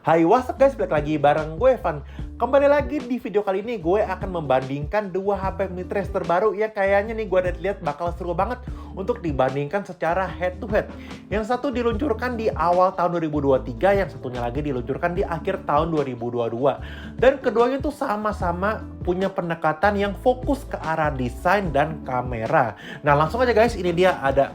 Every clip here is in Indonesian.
Hai, what's up guys, balik lagi bareng gue Evan. Kembali lagi di video kali ini gue akan membandingkan dua HP mid-range terbaru yang kayaknya nih gue lihat bakal seru banget untuk dibandingkan secara head to head. Yang satu diluncurkan di awal tahun 2023, yang satunya lagi diluncurkan di akhir tahun 2022. Dan keduanya tuh sama-sama punya pendekatan yang fokus ke arah desain dan kamera. Nah, langsung aja guys, ini dia ada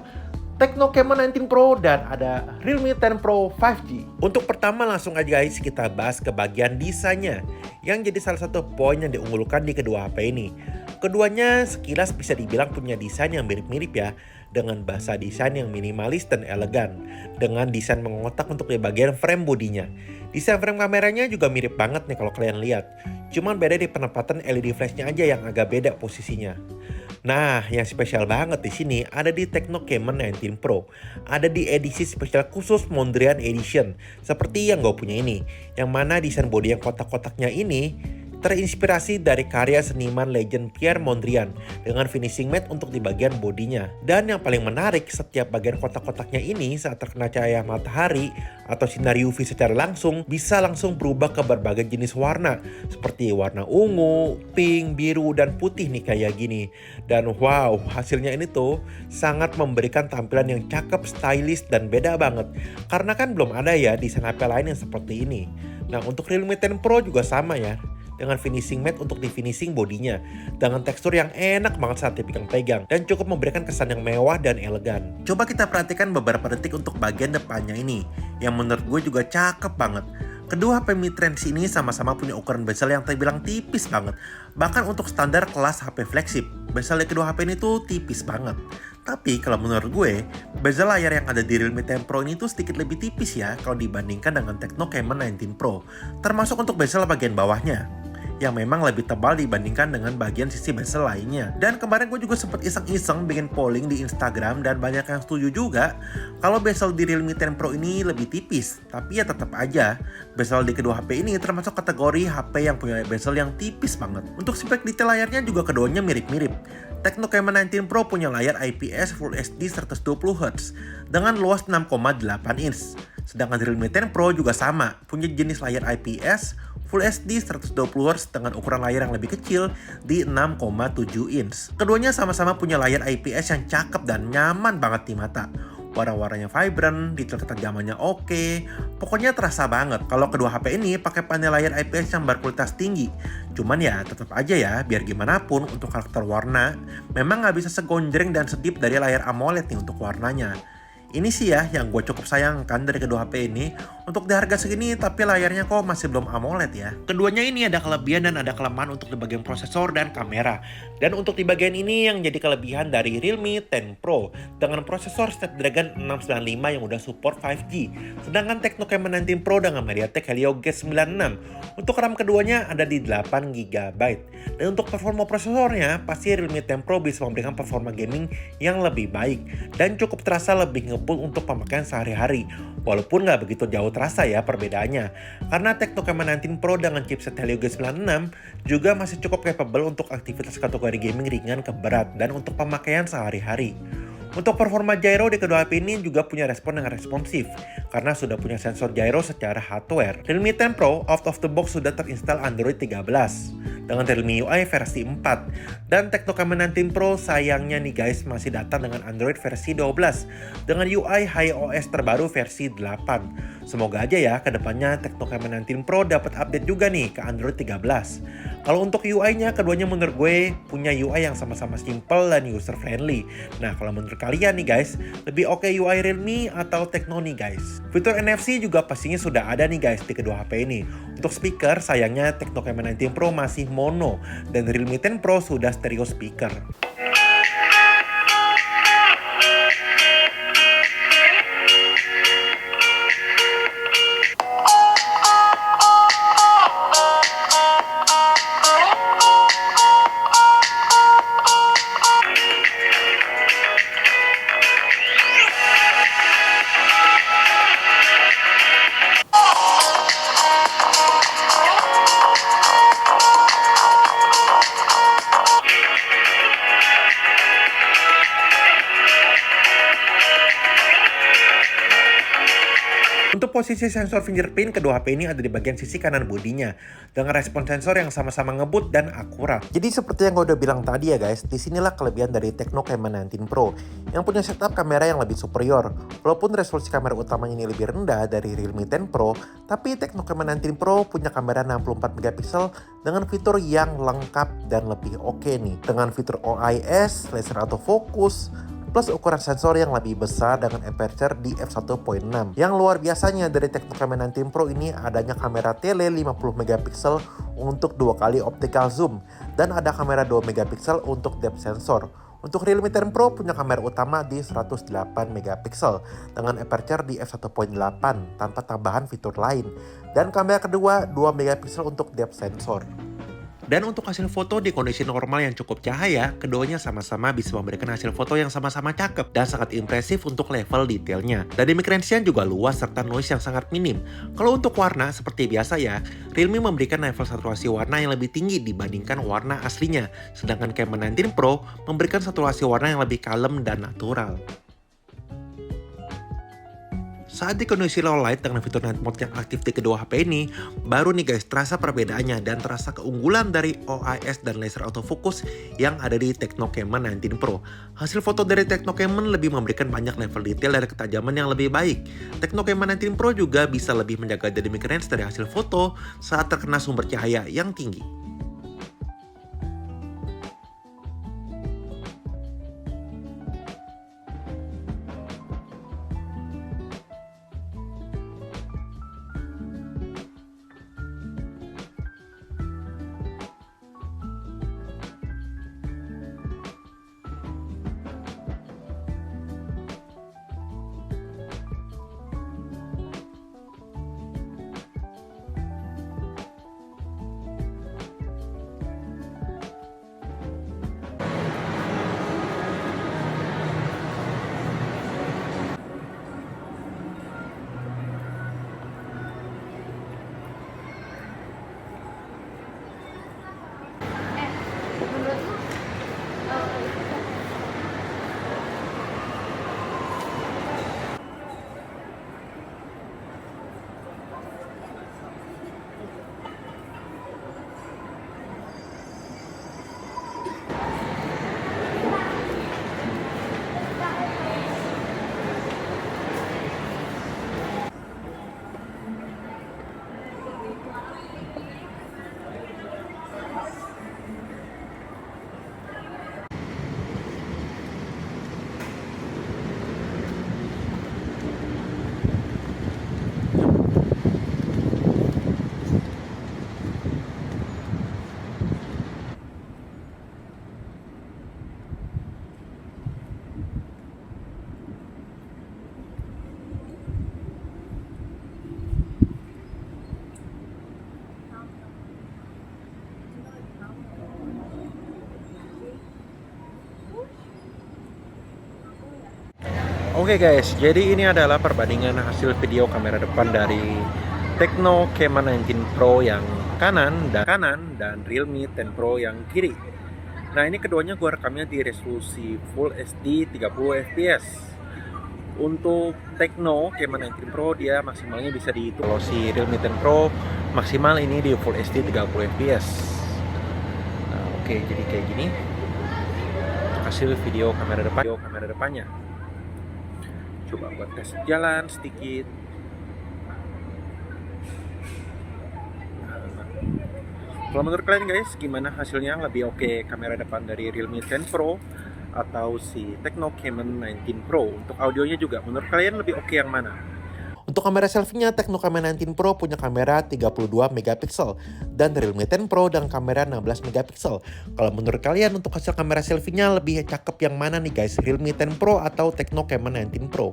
Tecno Camon 19 Pro dan ada Realme 10 Pro 5G. Untuk pertama langsung aja guys kita bahas ke bagian desainnya, yang jadi salah satu poin yang diunggulkan di kedua HP ini. Keduanya sekilas bisa dibilang punya desain yang mirip-mirip ya, dengan bahasa desain yang minimalis dan elegan, dengan desain mengotak untuk di bagian frame bodinya. Desain frame kameranya juga mirip banget nih kalau kalian lihat, cuman beda di penempatan LED flashnya aja yang agak beda posisinya. Nah, yang spesial banget di sini ada di Tecno Camon 19 Pro. Ada di edisi spesial khusus Mondrian Edition, seperti yang gue punya ini. Yang mana desain bodi yang kotak-kotaknya ini terinspirasi dari karya seniman legend Pierre Mondrian dengan finishing matte untuk di bagian bodinya. Dan yang paling menarik, setiap bagian kotak-kotaknya ini saat terkena cahaya matahari atau sinar UV secara langsung bisa langsung berubah ke berbagai jenis warna seperti warna ungu, pink, biru, dan putih nih kayak gini. Dan wow, hasilnya ini tuh sangat memberikan tampilan yang cakep, stylish, dan beda banget. Karena kan belum ada ya desain HP lain yang seperti ini. Nah, untuk Realme 10 Pro juga sama ya, dengan finishing matte untuk di finishing bodinya, dengan tekstur yang enak banget saat dipegang-pegang dan cukup memberikan kesan yang mewah dan elegan. Coba kita perhatikan beberapa detik untuk bagian depannya ini, yang menurut gue juga cakep banget. Kedua HP mid-range ini sama-sama punya ukuran bezel yang terbilang tipis banget. Bahkan untuk standar kelas HP flagship, bezel di kedua HP ini tuh tipis banget. Tapi kalau menurut gue, bezel layar yang ada di Realme 10 Pro ini tuh sedikit lebih tipis ya kalau dibandingkan dengan Tecno Camon 19 Pro. Termasuk untuk bezel bagian bawahnya, yang memang lebih tebal dibandingkan dengan bagian sisi bezel lainnya. Dan kemarin gue juga sempat iseng-iseng bikin polling di Instagram dan banyak yang setuju juga kalau bezel di Realme 10 Pro ini lebih tipis. Tapi ya tetap aja, bezel di kedua HP ini termasuk kategori HP yang punya bezel yang tipis banget. Untuk spek detail layarnya juga keduanya mirip-mirip. Tecno Camon 19 Pro punya layar IPS Full HD 120Hz dengan luas 6,8 inch. Sedangkan Realme 10 Pro juga sama, punya jenis layar IPS Full HD 120Hz dengan ukuran layar yang lebih kecil di 6,7 inch. Keduanya sama-sama punya layar IPS yang cakep dan nyaman banget di mata. Warna-warnanya vibrant, detail ketajamannya oke. Pokoknya terasa banget kalau kedua HP ini pakai panel layar IPS yang berkualitas tinggi. Cuman ya tetap aja ya, biar gimana pun untuk karakter warna, memang nggak bisa segonjreng dan sedip dari layar AMOLED nih untuk warnanya. Ini sih ya yang gue cukup sayangkan dari kedua HP ini. Untuk di harga segini tapi layarnya kok masih belum AMOLED ya. Keduanya ini ada kelebihan dan ada kelemahan untuk di bagian prosesor dan kamera. Dan untuk di bagian ini yang jadi kelebihan dari Realme 10 Pro dengan prosesor Snapdragon 695 yang udah support 5G. Sedangkan Tecno Camon 19 Pro dengan MediaTek Helio G96. Untuk RAM keduanya ada di 8GB. Dan untuk performa prosesornya, pasti Realme 10 Pro bisa memberikan performa gaming yang lebih baik dan cukup terasa lebih ngebut untuk pemakaian sehari-hari. Walaupun nggak begitu jauh terasa ya perbedaannya, karena Tecno Camon 19 Pro dengan chipset Helio G96 juga masih cukup capable untuk aktivitas kategori gaming ringan ke berat dan untuk pemakaian sehari-hari. Untuk performa gyro di kedua HP ini juga punya respon yang responsif karena sudah punya sensor gyro secara hardware. Realme 10 Pro out of the box sudah terinstall Android 13 dengan Realme UI versi 4, dan Tecno Camon 19 Pro sayangnya nih guys masih datang dengan Android versi 12 dengan UI HiOS terbaru versi 8. Semoga aja ya kedepannya Tecno Camon 19 Pro dapat update juga nih ke Android 13. Kalau untuk UI-nya, keduanya menurut gue punya UI yang sama-sama simple dan user friendly. Nah, kalau menurut kalian nih guys, lebih oke UI Realme atau Tecno nih guys? Fitur NFC juga pastinya sudah ada nih guys di kedua HP ini. Untuk speaker, sayangnya Tecno Camon 19 Pro masih mono dan Realme 10 Pro sudah stereo speaker. Untuk posisi sensor fingerprint, kedua HP ini ada di bagian sisi kanan bodinya, dengan respon sensor yang sama-sama ngebut dan akurat. Jadi seperti yang gue udah bilang tadi ya guys, disinilah kelebihan dari Tecno Camon 19 Pro, yang punya setup kamera yang lebih superior. Walaupun resolusi kamera utamanya ini lebih rendah dari Realme 10 Pro, tapi Tecno Camon 19 Pro punya kamera 64 megapiksel dengan fitur yang lengkap dan lebih oke nih. Dengan fitur OIS, laser autofocus, plus ukuran sensor yang lebih besar dengan aperture di f1.6. Yang luar biasanya dari Tecno Camon 19 Pro ini adanya kamera tele 50 megapiksel untuk 2 kali optical zoom, dan ada kamera 2 megapiksel untuk depth sensor. Untuk Realme 10 Pro punya kamera utama di 108 megapiksel dengan aperture di f1.8 tanpa tambahan fitur lain, dan kamera kedua 2 megapiksel untuk depth sensor. Dan untuk hasil foto di kondisi normal yang cukup cahaya, keduanya sama-sama bisa memberikan hasil foto yang sama-sama cakep dan sangat impresif untuk level detailnya. Dynamic range-nya juga luas serta noise yang sangat minim. Kalau untuk warna, seperti biasa ya, Realme memberikan level saturasi warna yang lebih tinggi dibandingkan warna aslinya, sedangkan Camon 19 Pro memberikan saturasi warna yang lebih kalem dan natural. Saat di kondisi low light dengan fitur night mode yang aktif di kedua HP ini, baru nih guys terasa perbedaannya dan terasa keunggulan dari OIS dan laser autofocus yang ada di Tecno Camon 19 Pro. Hasil foto dari Tecno Camon lebih memberikan banyak level detail dan ketajaman yang lebih baik. Tecno Camon 19 Pro juga bisa lebih menjaga dynamic range dari hasil foto saat terkena sumber cahaya yang tinggi. Oke guys, jadi ini adalah perbandingan hasil video kamera depan dari Tecno Camon 19 Pro yang kanan dan Realme 10 Pro yang kiri. Nah ini keduanya gue rekamnya di resolusi Full HD 30 fps. Untuk Tecno Camon 19 Pro dia maksimalnya bisa dihitung. Kalau si Realme 10 Pro maksimal ini di Full HD 30 fps. Nah oke, jadi kayak gini hasil video kamera depannya. Coba buat tes jalan sedikit. Kalau menurut kalian guys, gimana hasilnya? Lebih oke kamera depan dari Realme 10 Pro atau si Tecno Camon 19 Pro? Untuk audionya juga, menurut kalian lebih oke yang mana? Untuk kamera selfie-nya, Tecno Camon 19 Pro punya kamera 32 megapiksel dan Realme 10 Pro dengan kamera 16 megapiksel. Kalau menurut kalian untuk hasil kamera selfie-nya lebih cakep yang mana nih guys? Realme 10 Pro atau Tecno Camon 19 Pro?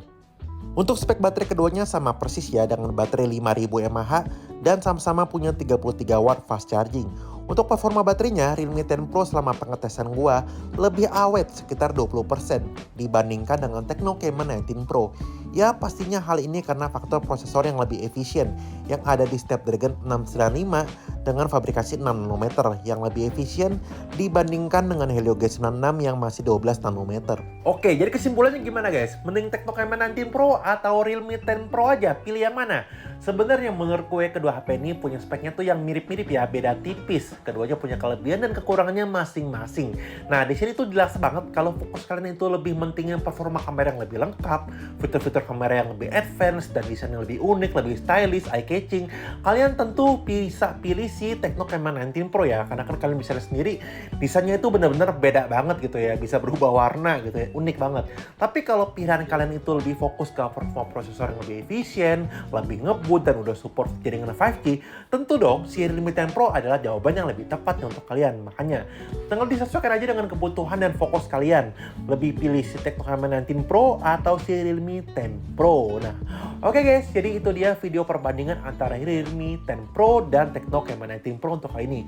Untuk spek baterai keduanya sama persis ya dengan baterai 5000 mAh dan sama-sama punya 33 watt fast charging. Untuk performa baterainya, Realme 10 Pro selama pengetesan gua lebih awet sekitar 20% dibandingkan dengan Tecno Camon 19 Pro. Ya pastinya hal ini karena faktor prosesor yang lebih efisien yang ada di Snapdragon 695 dengan fabrikasi 6 nanometer yang lebih efisien dibandingkan dengan Helio G96 yang masih 12 nanometer. Oke, jadi kesimpulannya gimana guys? Mending Tecno Camon 19 Pro atau Realme 10 Pro aja? Pilih yang mana? Sebenarnya menurut gue kedua HP ini punya speknya tuh yang mirip-mirip ya, beda tipis. Keduanya punya kelebihan dan kekurangannya masing-masing. Nah, di sini tuh jelas banget kalau fokus kalian itu lebih mentingin performa kamera yang lebih lengkap, fitur-fitur kamera yang lebih advance, dan desain yang lebih unik, lebih stylish, eye-catching. Kalian tentu bisa pilih si Tecno Camon 19 Pro ya, karena kan kalian bisa lihat sendiri desainnya itu benar-benar beda banget gitu ya, bisa berubah warna gitu ya, unik banget. Tapi kalau pilihan kalian itu lebih fokus ke performa prosesor yang lebih efisien, lebih ngebut, dan udah support jaringan 5G, tentu dong si Realme 10 Pro adalah jawaban yang lebih tepat untuk kalian. Makanya tinggal disesuaikan aja dengan kebutuhan dan fokus kalian. Lebih pilih si Tecno Camon 19 Pro atau si Realme 10 Pro. Nah, oke guys, jadi itu dia video perbandingan antara Realme 10 Pro dan Tecno Camon 19 Pro untuk kali ini.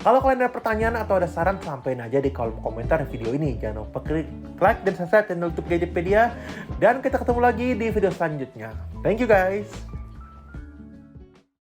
Kalau kalian ada pertanyaan atau ada saran, sampaikan aja di kolom komentar video ini. Jangan lupa klik like dan subscribe channel YouTube Gadgetpedia. Dan kita ketemu lagi di video selanjutnya. Thank you guys.